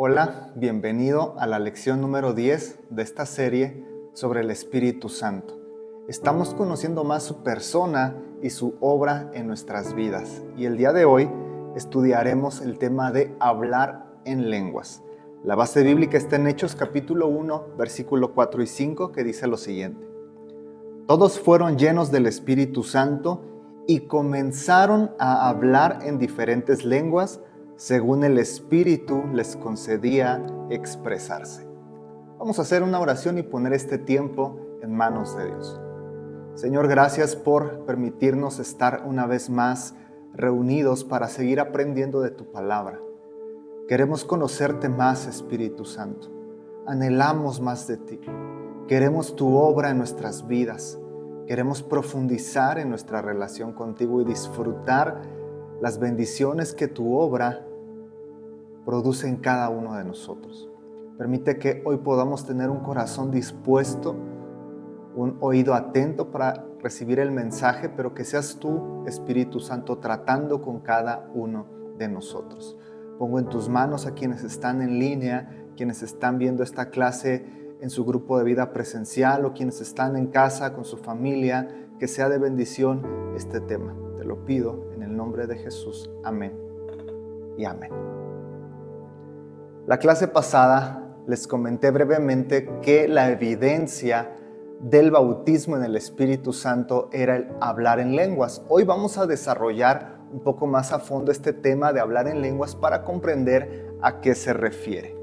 Hola, bienvenido a la lección número 10 de esta serie sobre el Espíritu Santo. Estamos conociendo más su persona y su obra en nuestras vidas. Y el día de hoy estudiaremos el tema de hablar en lenguas. La base bíblica está en Hechos capítulo 1, versículo 4 y 5, que dice lo siguiente. Todos fueron llenos del Espíritu Santo y comenzaron a hablar en diferentes lenguas según el Espíritu les concedía expresarse. Vamos a hacer una oración y poner este tiempo en manos de Dios. Señor, gracias por permitirnos estar una vez más reunidos para seguir aprendiendo de tu palabra. Queremos conocerte más, Espíritu Santo. Anhelamos más de ti. Queremos tu obra en nuestras vidas. Queremos profundizar en nuestra relación contigo y disfrutar las bendiciones que tu obra produce en cada uno de nosotros. Permite que hoy podamos tener un corazón dispuesto, un oído atento para recibir el mensaje, pero que seas tú, Espíritu Santo, tratando con cada uno de nosotros. Pongo en tus manos a quienes están en línea, quienes están viendo esta clase en su grupo de vida presencial o quienes están en casa con su familia, que sea de bendición este tema. Te lo pido en el nombre de Jesús. Amén y amén. La clase pasada les comenté brevemente que la evidencia del bautismo en el Espíritu Santo era el hablar en lenguas. Hoy vamos a desarrollar un poco más a fondo este tema de hablar en lenguas para comprender a qué se refiere.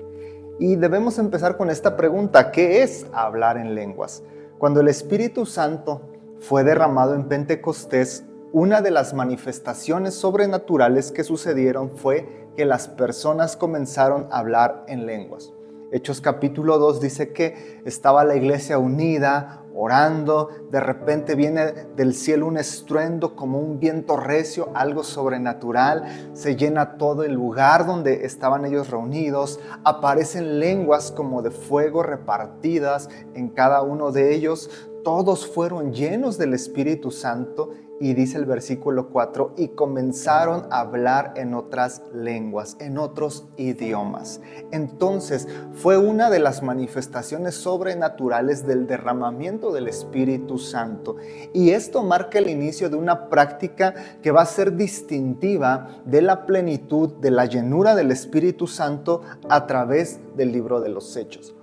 Y debemos empezar con esta pregunta: ¿qué es hablar en lenguas? Cuando el Espíritu Santo fue derramado en Pentecostés, una de las manifestaciones sobrenaturales que sucedieron fue que las personas comenzaron a hablar en lenguas. Hechos capítulo 2 dice que estaba la iglesia unida, orando. De repente viene del cielo un estruendo como un viento recio, algo sobrenatural. Se llena todo el lugar donde estaban ellos reunidos. Aparecen lenguas como de fuego repartidas en cada uno de ellos. Todos fueron llenos del Espíritu Santo. Y dice el versículo 4, y comenzaron a hablar en otras lenguas, en otros idiomas. Entonces fue una de las manifestaciones sobrenaturales del derramamiento del Espíritu Santo. Y esto marca el inicio de una práctica que va a ser distintiva de la plenitud, de la llenura del Espíritu Santo a través del libro de los Hechos.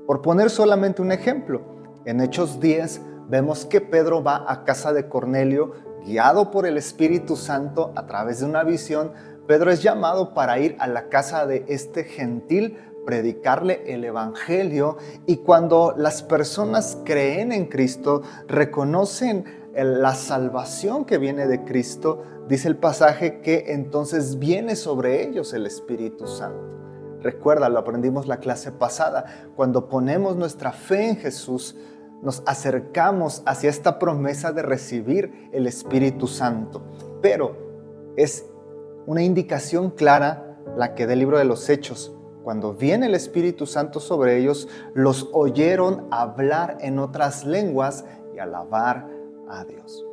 Por poner solamente un ejemplo, en Hechos 10 vemos que Pedro va a casa de Cornelio, guiado por el Espíritu Santo a través de una visión. Pedro es llamado para ir a la casa de este gentil, predicarle el evangelio, y cuando las personas creen en Cristo, reconocen la salvación que viene de Cristo, dice el pasaje que entonces viene sobre ellos el Espíritu Santo. Recuerda, lo aprendimos la clase pasada, cuando ponemos nuestra fe en Jesús, nos acercamos hacia esta promesa de recibir el Espíritu Santo. Pero es una indicación clara la que da el libro de los Hechos. Cuando viene el Espíritu Santo sobre ellos, los oyeron hablar en otras lenguas y alabar a Dios.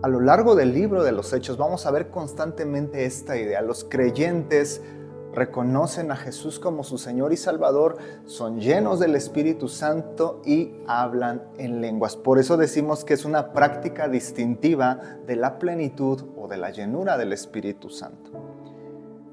A lo largo del libro de los Hechos vamos a ver constantemente esta idea. Los creyentes reconocen a Jesús como su Señor y Salvador, son llenos del Espíritu Santo y hablan en lenguas. Por eso decimos que es una práctica distintiva de la plenitud o de la llenura del Espíritu Santo.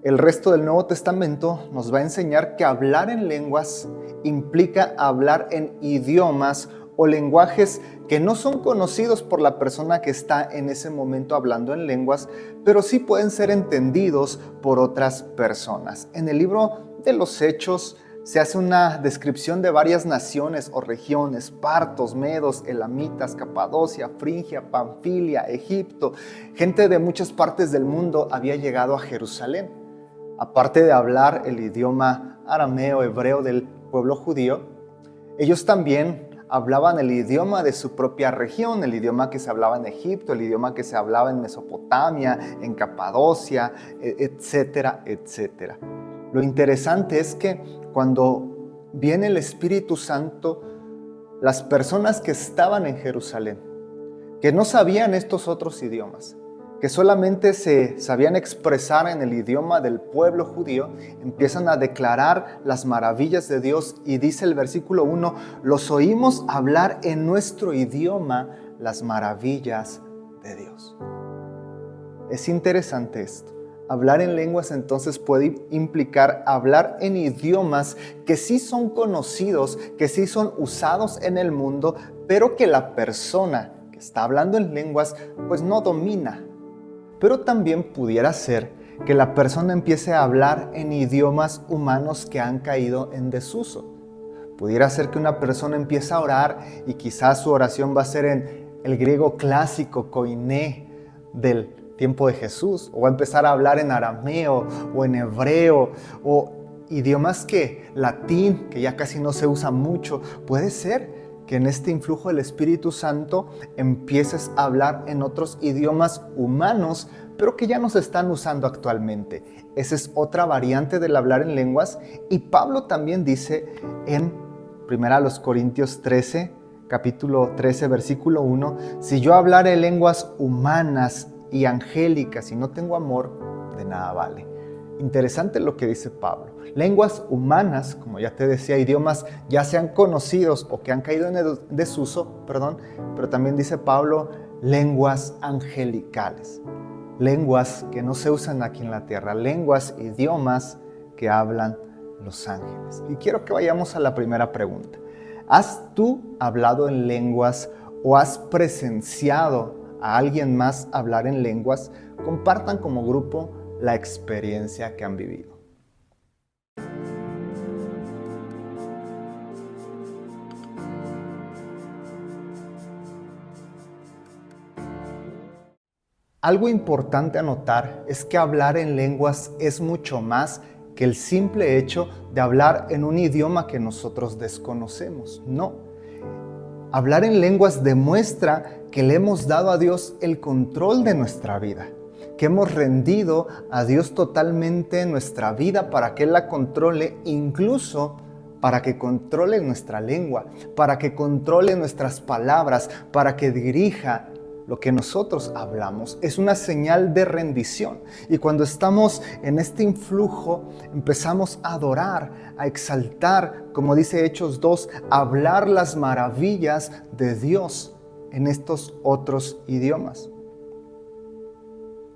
El resto del Nuevo Testamento nos va a enseñar que hablar en lenguas implica hablar en idiomas o lenguajes que no son conocidos por la persona que está en ese momento hablando en lenguas, pero sí pueden ser entendidos por otras personas. En el libro de los Hechos se hace una descripción de varias naciones o regiones: partos, medos, elamitas, Capadocia, Frigia, Panfilia, Egipto. Gente de muchas partes del mundo había llegado a Jerusalén. Aparte de hablar el idioma arameo, hebreo del pueblo judío, ellos también hablaban el idioma de su propia región, el idioma que se hablaba en Egipto, el idioma que se hablaba en Mesopotamia, en Capadocia, etcétera, etcétera. Lo interesante es que cuando viene el Espíritu Santo, las personas que estaban en Jerusalén, que no sabían estos otros idiomas, que solamente se sabían expresar en el idioma del pueblo judío, empiezan a declarar las maravillas de Dios y dice el versículo 1, los oímos hablar en nuestro idioma las maravillas de Dios. Es interesante esto. Hablar en lenguas entonces puede implicar hablar en idiomas que sí son conocidos, que sí son usados en el mundo, pero que la persona que está hablando en lenguas pues no domina. Pero también pudiera ser que la persona empiece a hablar en idiomas humanos que han caído en desuso. Pudiera ser que una persona empiece a orar y quizás su oración va a ser en el griego clásico, koiné, del tiempo de Jesús, o va a empezar a hablar en arameo o en hebreo o idiomas que latín, que ya casi no se usa mucho. Puede ser que en este influjo del Espíritu Santo empieces a hablar en otros idiomas humanos, pero que ya no se están usando actualmente. Esa es otra variante del hablar en lenguas. Y Pablo también dice en 1 Corintios 13, capítulo 13, versículo 1, si yo hablare lenguas humanas y angélicas y no tengo amor, de nada vale. Interesante lo que dice Pablo. Lenguas humanas, como ya te decía, idiomas ya sean conocidos o que han caído en desuso, pero también dice Pablo, lenguas angelicales. Lenguas que no se usan aquí en la tierra, lenguas, idiomas que hablan los ángeles. Y quiero que vayamos a la primera pregunta. ¿Has tú hablado en lenguas o has presenciado a alguien más hablar en lenguas? Compartan como grupo la experiencia que han vivido. Algo importante a notar es que hablar en lenguas es mucho más que el simple hecho de hablar en un idioma que nosotros desconocemos. No. Hablar en lenguas demuestra que le hemos dado a Dios el control de nuestra vida, que hemos rendido a Dios totalmente nuestra vida para que Él la controle, incluso para que controle nuestra lengua, para que controle nuestras palabras, para que dirija lo que nosotros hablamos. Es una señal de rendición. Y cuando estamos en este influjo, empezamos a adorar, a exaltar, como dice Hechos 2, a hablar las maravillas de Dios en estos otros idiomas.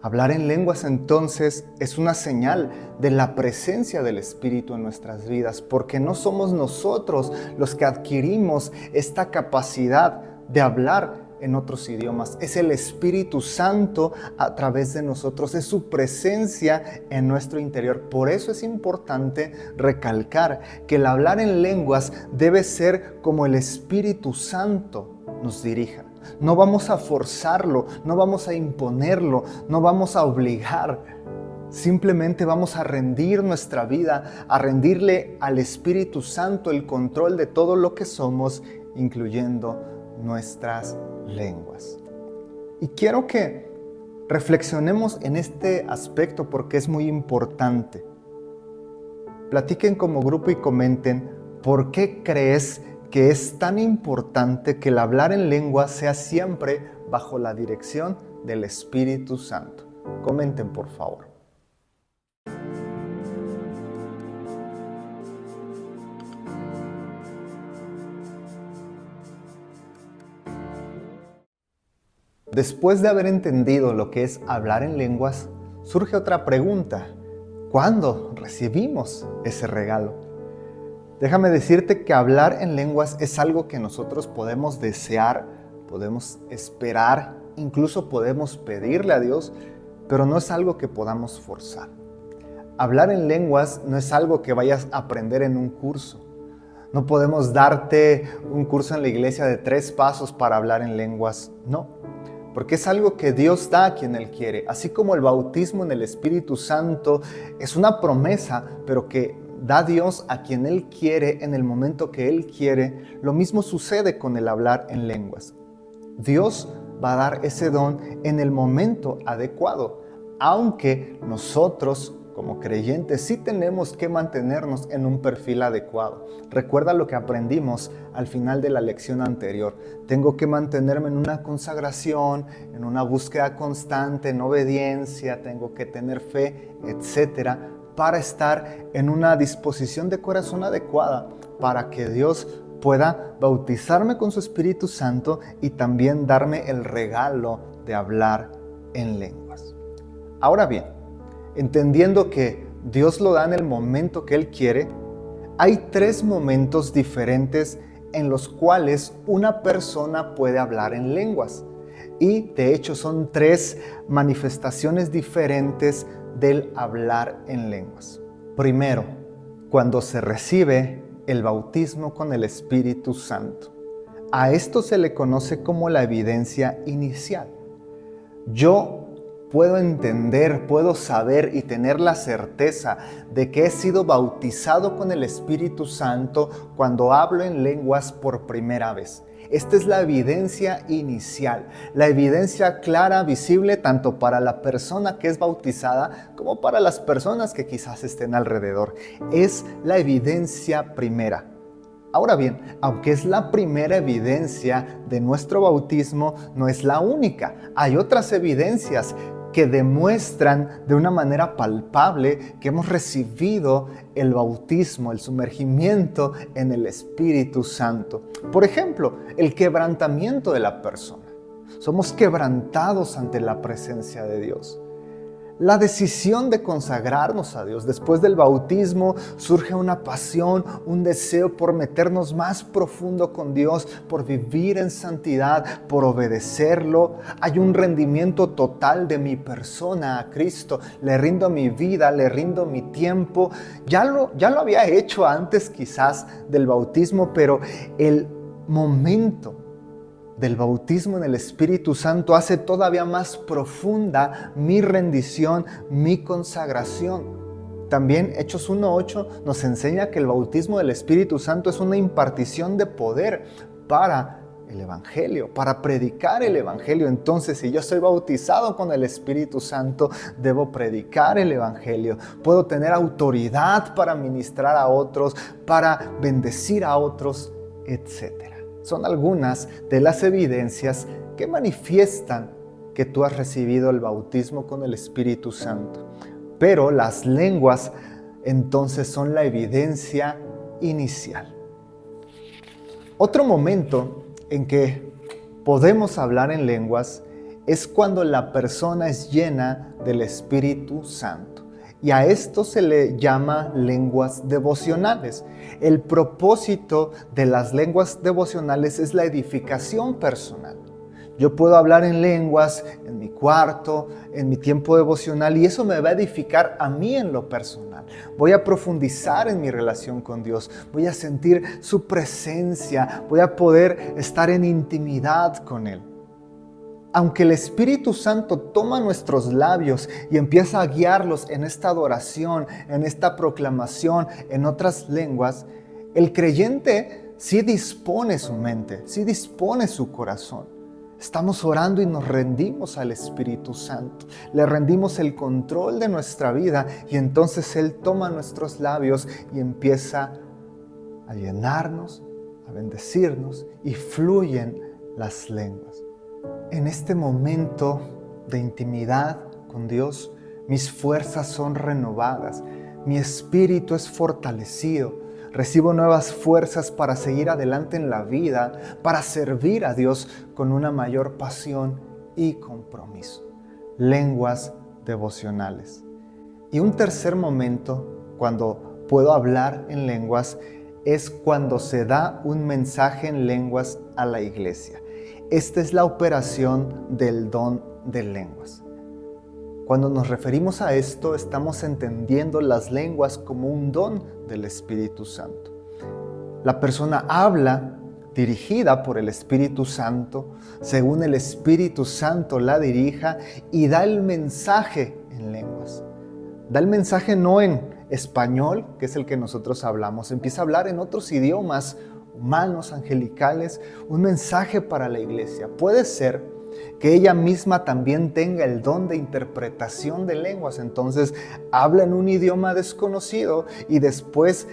Hablar en lenguas entonces es una señal de la presencia del Espíritu en nuestras vidas, porque no somos nosotros los que adquirimos esta capacidad de hablar en otros idiomas. Es el Espíritu Santo a través de nosotros, es su presencia en nuestro interior. Por eso es importante recalcar que el hablar en lenguas debe ser como el Espíritu Santo nos dirija. No vamos a forzarlo, no vamos a imponerlo, no vamos a obligar. Simplemente vamos a rendir nuestra vida, a rendirle al Espíritu Santo el control de todo lo que somos, incluyendo nuestras lenguas. Y quiero que reflexionemos en este aspecto porque es muy importante. Platiquen como grupo y comenten por qué crees que es tan importante que el hablar en lenguas sea siempre bajo la dirección del Espíritu Santo. Comenten, por favor. Después de haber entendido lo que es hablar en lenguas, surge otra pregunta. ¿Cuándo recibimos ese regalo? Déjame decirte que hablar en lenguas es algo que nosotros podemos desear, podemos esperar, incluso podemos pedirle a Dios, pero no es algo que podamos forzar. Hablar en lenguas no es algo que vayas a aprender en un curso. No podemos darte un curso en la iglesia de 3 pasos para hablar en lenguas, no. Porque es algo que Dios da a quien Él quiere. Así como el bautismo en el Espíritu Santo es una promesa, pero que da Dios a quien Él quiere en el momento que Él quiere, lo mismo sucede con el hablar en lenguas. Dios va a dar ese don en el momento adecuado, aunque nosotros como creyentes, sí tenemos que mantenernos en un perfil adecuado. Recuerda lo que aprendimos al final de la lección anterior. Tengo que mantenerme en una consagración, en una búsqueda constante, en obediencia, tengo que tener fe, etcétera, para estar en una disposición de corazón adecuada, para que Dios pueda bautizarme con su Espíritu Santo y también darme el regalo de hablar en lenguas. Ahora bien, entendiendo que Dios lo da en el momento que Él quiere, hay 3 momentos diferentes en los cuales una persona puede hablar en lenguas. Y de hecho son 3 manifestaciones diferentes del hablar en lenguas. Primero, cuando se recibe el bautismo con el Espíritu Santo. A esto se le conoce como la evidencia inicial. Yo puedo entender, puedo saber y tener la certeza de que he sido bautizado con el Espíritu Santo cuando hablo en lenguas por primera vez. Esta es la evidencia inicial, la evidencia clara, visible, tanto para la persona que es bautizada como para las personas que quizás estén alrededor. Es la evidencia primera. Ahora bien, aunque es la primera evidencia de nuestro bautismo, no es la única. Hay otras evidencias que demuestran de una manera palpable que hemos recibido el bautismo, el sumergimiento en el Espíritu Santo. Por ejemplo, el quebrantamiento de la persona. Somos quebrantados ante la presencia de Dios. La decisión de consagrarnos a Dios. Después del bautismo surge una pasión, un deseo por meternos más profundo con Dios, por vivir en santidad, por obedecerlo. Hay un rendimiento total de mi persona a Cristo. Le rindo mi vida, le rindo mi tiempo. Ya lo había hecho antes quizás del bautismo, pero el momento del bautismo en el Espíritu Santo hace todavía más profunda mi rendición, mi consagración. También Hechos 1:8 nos enseña que el bautismo del Espíritu Santo es una impartición de poder para el Evangelio, para predicar el Evangelio. Entonces, si yo soy bautizado con el Espíritu Santo, debo predicar el Evangelio. Puedo tener autoridad para ministrar a otros, para bendecir a otros, etc. Son algunas de las evidencias que manifiestan que tú has recibido el bautismo con el Espíritu Santo. Pero las lenguas entonces son la evidencia inicial. Otro momento en que podemos hablar en lenguas es cuando la persona es llena del Espíritu Santo. Y a esto se le llama lenguas devocionales. El propósito de las lenguas devocionales es la edificación personal. Yo puedo hablar en lenguas en mi cuarto, en mi tiempo devocional, y eso me va a edificar a mí en lo personal. Voy a profundizar en mi relación con Dios, voy a sentir su presencia, voy a poder estar en intimidad con Él. Aunque el Espíritu Santo toma nuestros labios y empieza a guiarlos en esta adoración, en esta proclamación, en otras lenguas, el creyente sí dispone su mente, sí dispone su corazón. Estamos orando y nos rendimos al Espíritu Santo. Le rendimos el control de nuestra vida y entonces Él toma nuestros labios y empieza a llenarnos, a bendecirnos y fluyen las lenguas. En este momento de intimidad con Dios, mis fuerzas son renovadas, mi espíritu es fortalecido, recibo nuevas fuerzas para seguir adelante en la vida, para servir a Dios con una mayor pasión y compromiso. Lenguas devocionales. Y un tercer momento, cuando puedo hablar en lenguas, es cuando se da un mensaje en lenguas a la iglesia. Esta es la operación del don de lenguas. Cuando nos referimos a esto, estamos entendiendo las lenguas como un don del Espíritu Santo. La persona habla dirigida por el Espíritu Santo, según el Espíritu Santo la dirija, y da el mensaje en lenguas. Da el mensaje no en español, que es el que nosotros hablamos, empieza a hablar en otros idiomas humanos, angelicales, un mensaje para la iglesia. Puede ser que ella misma también tenga el don de interpretación de lenguas. Entonces habla en un idioma desconocido y después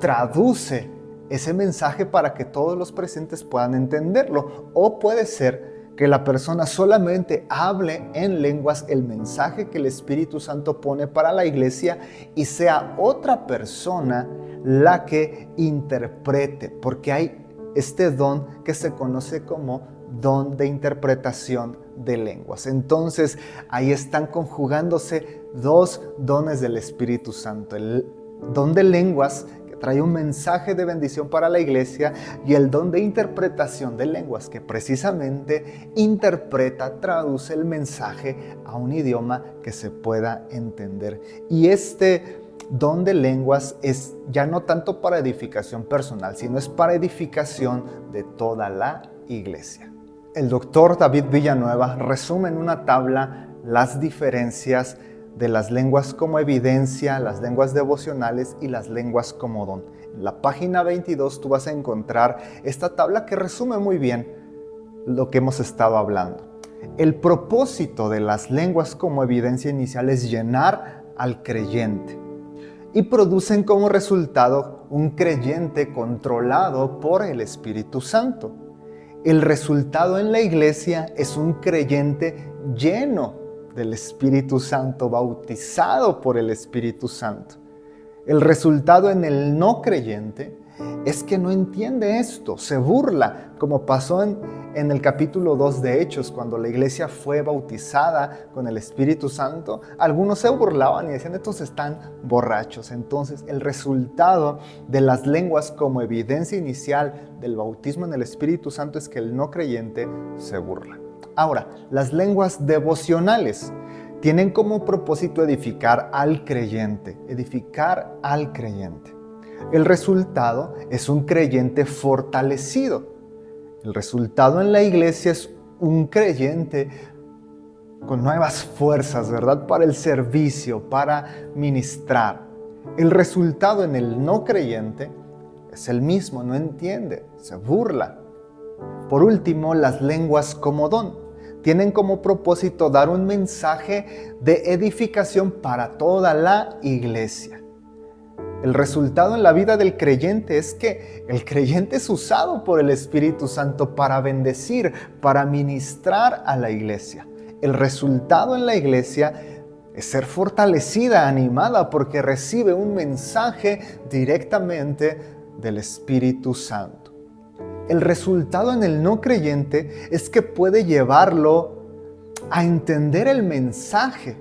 traduce ese mensaje para que todos los presentes puedan entenderlo. O puede ser que la persona solamente hable en lenguas el mensaje que el Espíritu Santo pone para la iglesia y sea otra persona la que interprete, porque hay este don que se conoce como don de interpretación de lenguas. Entonces, ahí están conjugándose dos dones del Espíritu Santo. El don de lenguas, que trae un mensaje de bendición para la iglesia, y el don de interpretación de lenguas, que precisamente interpreta, traduce el mensaje a un idioma que se pueda entender. Y este don de lenguas es ya no tanto para edificación personal, sino es para edificación de toda la iglesia. El doctor David Villanueva resume en una tabla las diferencias de las lenguas como evidencia, las lenguas devocionales y las lenguas como don. En la página 22 tú vas a encontrar esta tabla que resume muy bien lo que hemos estado hablando. El propósito de las lenguas como evidencia inicial es llenar al creyente y producen como resultado un creyente controlado por el Espíritu Santo. El resultado en la iglesia es un creyente lleno del Espíritu Santo, bautizado por el Espíritu Santo. El resultado en el no creyente es que no entiende esto, se burla, como pasó en el capítulo 2 de Hechos, cuando la iglesia fue bautizada con el Espíritu Santo. Algunos se burlaban y decían, estos están borrachos. Entonces, el resultado de las lenguas como evidencia inicial del bautismo en el Espíritu Santo es que el no creyente se burla. Ahora, las lenguas devocionales tienen como propósito edificar al creyente, edificar al creyente. El resultado es un creyente fortalecido. El resultado en la iglesia es un creyente con nuevas fuerzas, ¿verdad? Para el servicio, para ministrar. El resultado en el no creyente es el mismo, no entiende, se burla. Por último, las lenguas como don tienen como propósito dar un mensaje de edificación para toda la iglesia. El resultado en la vida del creyente es que el creyente es usado por el Espíritu Santo para bendecir, para ministrar a la iglesia. El resultado en la iglesia es ser fortalecida, animada, porque recibe un mensaje directamente del Espíritu Santo. El resultado en el no creyente es que puede llevarlo a entender el mensaje.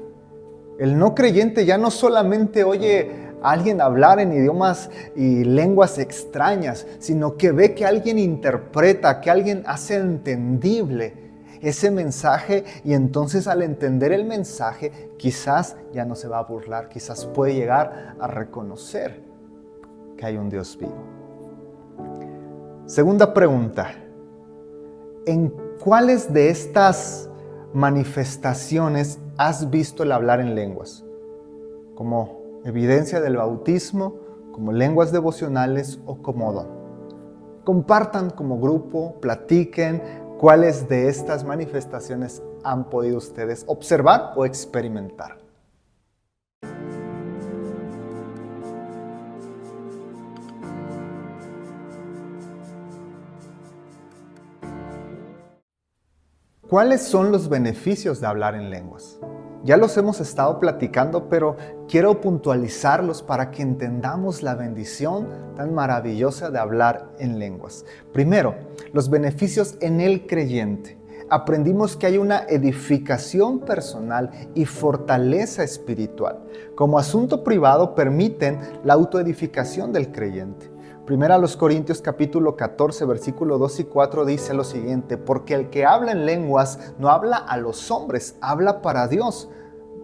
El no creyente ya no solamente oye a alguien hablar en idiomas y lenguas extrañas, sino que ve que alguien interpreta, que alguien hace entendible ese mensaje, y entonces al entender el mensaje quizás ya no se va a burlar, quizás puede llegar a reconocer que hay un Dios vivo. Segunda pregunta: ¿en cuáles de estas manifestaciones has visto el hablar en lenguas? ¿Como evidencia del bautismo, como lenguas devocionales o como don? Compartan como grupo, platiquen cuáles de estas manifestaciones han podido ustedes observar o experimentar. ¿Cuáles son los beneficios de hablar en lenguas? Ya los hemos estado platicando, pero quiero puntualizarlos para que entendamos la bendición tan maravillosa de hablar en lenguas. Primero, los beneficios en el creyente. Aprendimos que hay una edificación personal y fortaleza espiritual. Como asunto privado permiten la autoedificación del creyente. Primera a los Corintios capítulo 14, versículo 2 y 4 dice lo siguiente: porque el que habla en lenguas no habla a los hombres, habla para Dios,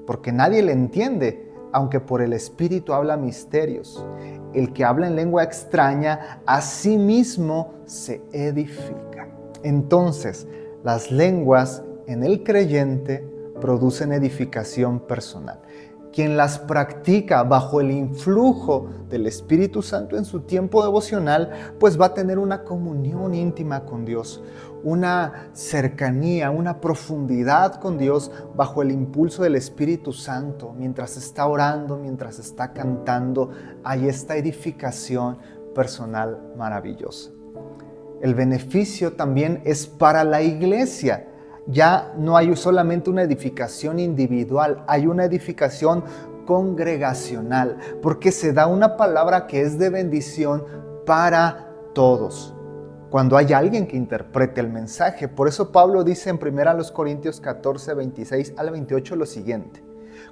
porque nadie le entiende, aunque por el Espíritu habla misterios. El que habla en lengua extraña a sí mismo se edifica. Entonces, las lenguas en el creyente producen edificación personal. Quien las practica bajo el influjo del Espíritu Santo en su tiempo devocional, pues va a tener una comunión íntima con Dios, una cercanía, una profundidad con Dios bajo el impulso del Espíritu Santo. Mientras está orando, mientras está cantando, hay esta edificación personal maravillosa. El beneficio también es para la iglesia. Ya no hay solamente una edificación individual, hay una edificación congregacional, porque se da una palabra que es de bendición para todos. Cuando hay alguien que interprete el mensaje. Por eso Pablo dice en 1 Corintios 14, 26 al 28 lo siguiente: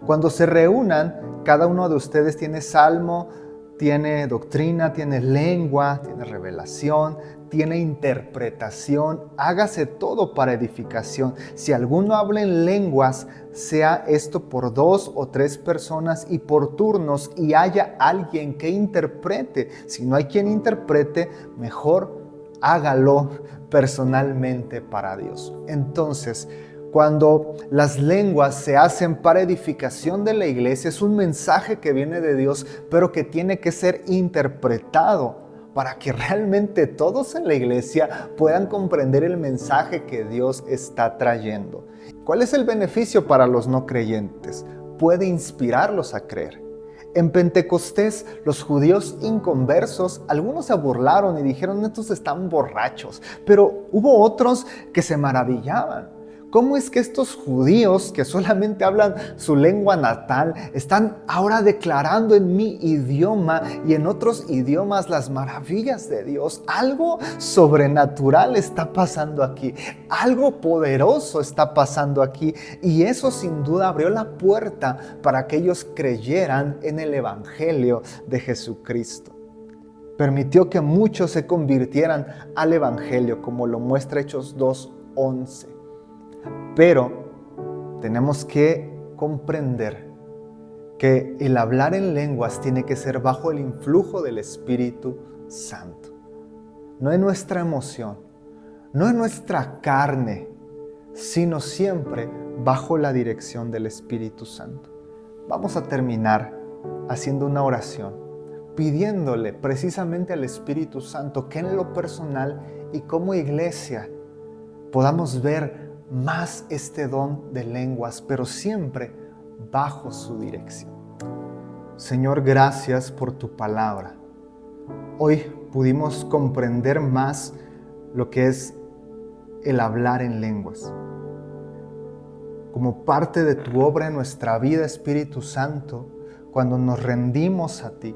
cuando se reúnan, cada uno de ustedes tiene salmo, tiene doctrina, tiene lengua, tiene revelación, tiene interpretación. Hágase todo para edificación. Si alguno habla en lenguas, sea esto por 2 o 3 personas y por turnos, y haya alguien que interprete. Si no hay quien interprete, mejor hágalo personalmente para Dios. Entonces, cuando las lenguas se hacen para edificación de la iglesia, es un mensaje que viene de Dios, pero que tiene que ser interpretado para que realmente todos en la iglesia puedan comprender el mensaje que Dios está trayendo. ¿Cuál es el beneficio para los no creyentes? Puede inspirarlos a creer. En Pentecostés, los judíos inconversos, algunos se burlaron y dijeron: estos están borrachos, pero hubo otros que se maravillaban. ¿Cómo es que estos judíos que solamente hablan su lengua natal están ahora declarando en mi idioma y en otros idiomas las maravillas de Dios? Algo sobrenatural está pasando aquí, algo poderoso está pasando aquí, y eso sin duda abrió la puerta para que ellos creyeran en el Evangelio de Jesucristo. Permitió que muchos se convirtieran al Evangelio, como lo muestra Hechos 2:11. Pero tenemos que comprender que el hablar en lenguas tiene que ser bajo el influjo del Espíritu Santo. No en nuestra emoción, no en nuestra carne, sino siempre bajo la dirección del Espíritu Santo. Vamos a terminar haciendo una oración, pidiéndole precisamente al Espíritu Santo que en lo personal y como iglesia podamos ver más este don de lenguas, pero siempre bajo su dirección. Señor, gracias por tu palabra. Hoy pudimos comprender más lo que es el hablar en lenguas. Como parte de tu obra en nuestra vida, Espíritu Santo, cuando nos rendimos a ti,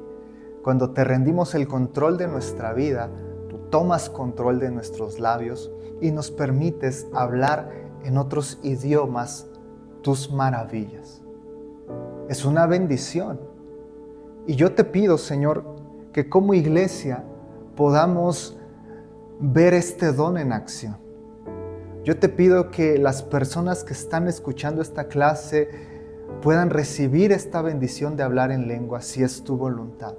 cuando te rendimos el control de nuestra vida, tú tomas control de nuestros labios y nos permites hablar en otros idiomas tus maravillas. Es una bendición. Y yo te pido, Señor, que como iglesia podamos ver este don en acción. Yo te pido que las personas que están escuchando esta clase puedan recibir esta bendición de hablar en lengua, si es tu voluntad.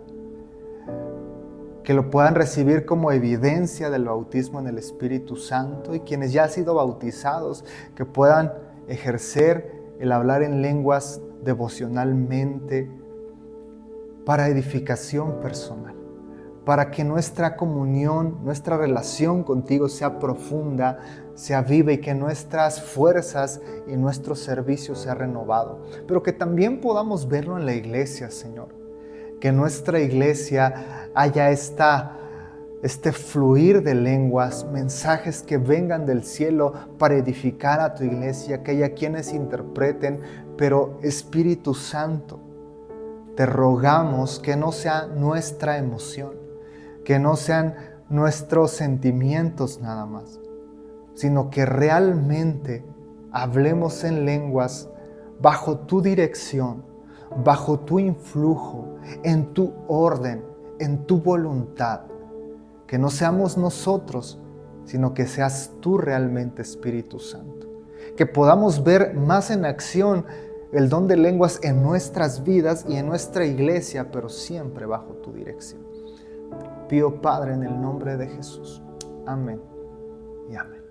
Que lo puedan recibir como evidencia del bautismo en el Espíritu Santo, y quienes ya han sido bautizados, que puedan ejercer el hablar en lenguas devocionalmente para edificación personal, para que nuestra comunión, nuestra relación contigo sea profunda, sea viva, y que nuestras fuerzas y nuestro servicio sea renovado. Pero que también podamos verlo en la iglesia, Señor. Que en nuestra iglesia haya este fluir de lenguas, mensajes que vengan del cielo para edificar a tu iglesia, que haya quienes interpreten, pero Espíritu Santo, te rogamos que no sea nuestra emoción, que no sean nuestros sentimientos nada más, sino que realmente hablemos en lenguas bajo tu dirección, bajo tu influjo, en tu orden, en tu voluntad. Que no seamos nosotros, sino que seas tú realmente, Espíritu Santo. Que podamos ver más en acción el don de lenguas en nuestras vidas y en nuestra iglesia, pero siempre bajo tu dirección. Pido, Padre, en el nombre de Jesús. Amén y amén.